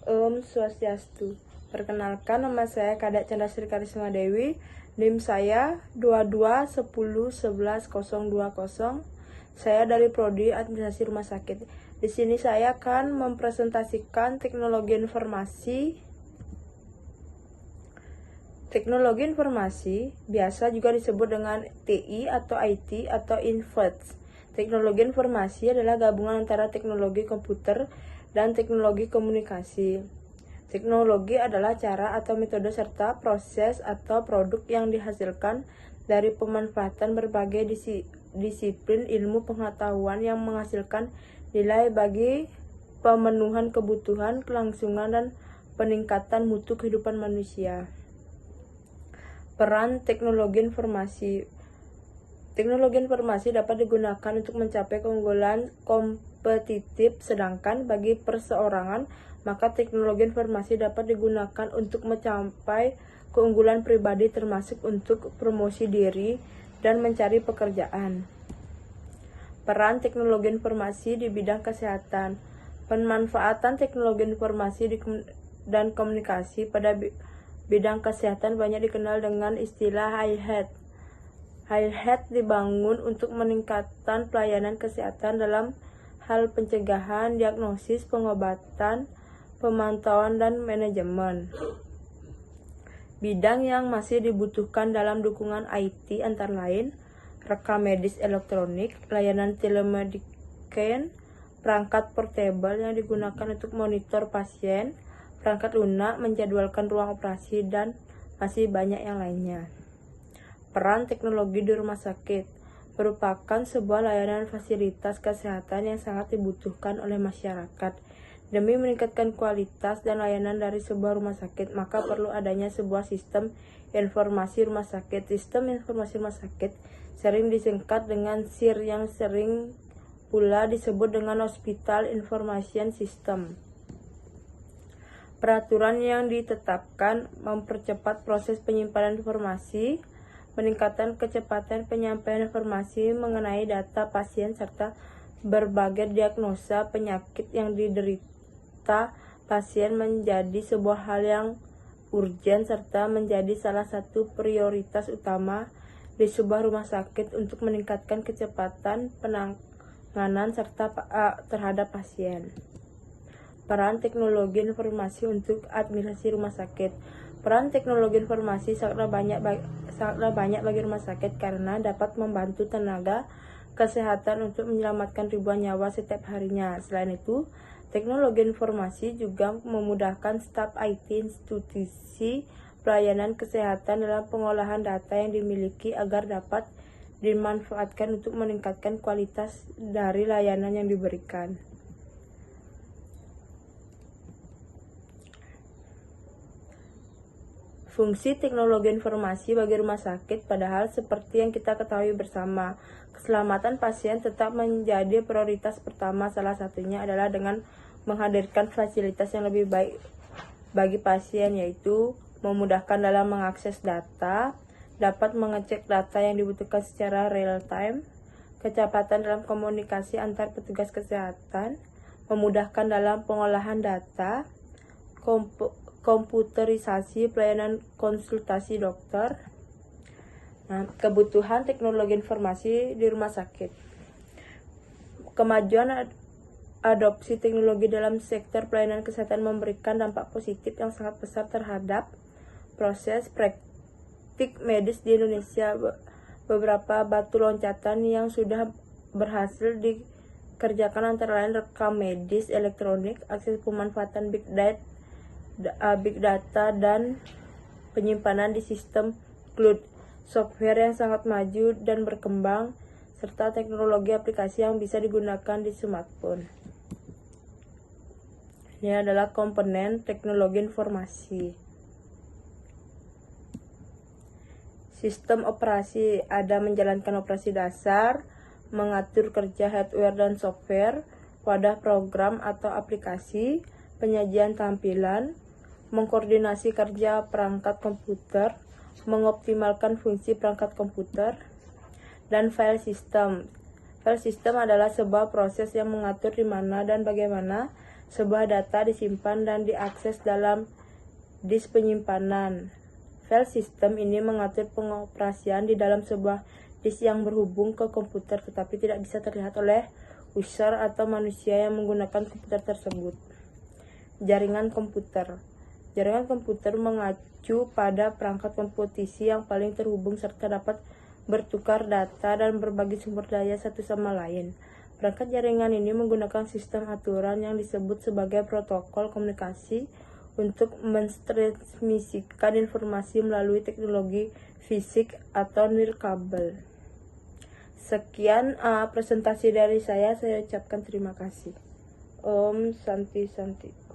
Om Swastiastu. Perkenalkan, nama saya Kadek Chandasri Karisma Dewi. NIM saya 2210111020. Saya dari Prodi Administrasi Rumah Sakit. Di sini saya akan mempresentasikan teknologi informasi. Teknologi informasi biasa juga disebut dengan TI atau IT atau InfoTech. Teknologi informasi adalah gabungan antara teknologi komputer dan teknologi komunikasi. Teknologi adalah cara atau metode serta proses atau produk yang dihasilkan dari pemanfaatan berbagai disiplin ilmu pengetahuan yang menghasilkan nilai bagi pemenuhan kebutuhan, kelangsungan, dan peningkatan mutu kehidupan manusia. Peran teknologi informasi. Teknologi informasi dapat digunakan untuk mencapai keunggulan kompetitif, sedangkan bagi perseorangan, maka teknologi informasi dapat digunakan untuk mencapai keunggulan pribadi termasuk untuk promosi diri dan mencari pekerjaan. Peran teknologi informasi di bidang kesehatan. Pemanfaatan teknologi informasi dan komunikasi pada bidang kesehatan banyak dikenal dengan istilah high-tech. High-tech dibangun untuk meningkatkan pelayanan kesehatan dalam hal pencegahan, diagnosis, pengobatan, pemantauan, dan manajemen. Bidang yang masih dibutuhkan dalam dukungan IT antara lain rekam medis elektronik, layanan telemedicine, perangkat portable yang digunakan untuk monitor pasien, perangkat lunak, menjadwalkan ruang operasi, dan masih banyak yang lainnya. Peran teknologi di rumah sakit merupakan sebuah layanan fasilitas kesehatan yang sangat dibutuhkan oleh masyarakat. Demi meningkatkan kualitas dan layanan dari sebuah rumah sakit, maka perlu adanya sebuah sistem informasi rumah sakit. Sistem informasi rumah sakit sering disingkat dengan SIR yang sering pula disebut dengan Hospital Information System. Peraturan yang ditetapkan mempercepat proses penyimpanan informasi, meningkatkan kecepatan penyampaian informasi mengenai data pasien, serta berbagai diagnosa penyakit yang diderita pasien menjadi sebuah hal yang urgen serta menjadi salah satu prioritas utama di sebuah rumah sakit untuk meningkatkan kecepatan penanganan serta terhadap pasien. Peran teknologi informasi untuk administrasi rumah sakit. Peran teknologi informasi sangatlah banyak bagi rumah sakit karena dapat membantu tenaga kesehatan untuk menyelamatkan ribuan nyawa setiap harinya. Selain itu, teknologi informasi juga memudahkan staf IT institusi pelayanan kesehatan dalam pengolahan data yang dimiliki agar dapat dimanfaatkan untuk meningkatkan kualitas dari layanan yang diberikan. Fungsi teknologi informasi bagi rumah sakit, padahal seperti yang kita ketahui bersama, keselamatan pasien tetap menjadi prioritas pertama. Salah satunya adalah dengan menghadirkan fasilitas yang lebih baik bagi pasien, yaitu memudahkan dalam mengakses data, dapat mengecek data yang dibutuhkan secara real time, kecepatan dalam komunikasi antar petugas kesehatan, memudahkan dalam pengolahan data, komputerisasi pelayanan konsultasi dokter. Kebutuhan teknologi informasi di rumah sakit. Kemajuan adopsi teknologi dalam sektor pelayanan kesehatan memberikan dampak positif yang sangat besar terhadap proses praktik medis di Indonesia. Beberapa batu loncatan yang sudah berhasil dikerjakan antara lain rekam medis elektronik, akses pemanfaatan big data dan penyimpanan di sistem cloud, software yang sangat maju dan berkembang, serta teknologi aplikasi yang bisa digunakan di smartphone. Ini adalah komponen teknologi informasi. Sistem operasi ada menjalankan operasi dasar, mengatur kerja hardware dan software, wadah program atau aplikasi, penyajian tampilan, mengkoordinasi kerja perangkat komputer, mengoptimalkan fungsi perangkat komputer, dan file system. File system adalah sebuah proses yang mengatur di mana dan bagaimana Sebuah data disimpan dan diakses dalam disk penyimpanan. File system ini mengatur pengoperasian di dalam sebuah disk yang berhubung ke komputer tetapi tidak bisa terlihat oleh user atau manusia yang menggunakan komputer tersebut. Jaringan komputer. Jaringan komputer mengacu pada perangkat komputasi yang paling terhubung serta dapat bertukar data dan berbagi sumber daya satu sama lain. Perangkat jaringan ini menggunakan sistem aturan yang disebut sebagai protokol komunikasi untuk mentransmisikan informasi melalui teknologi fisik atau nirkabel. Sekian presentasi dari saya ucapkan terima kasih. Om Santi Santi.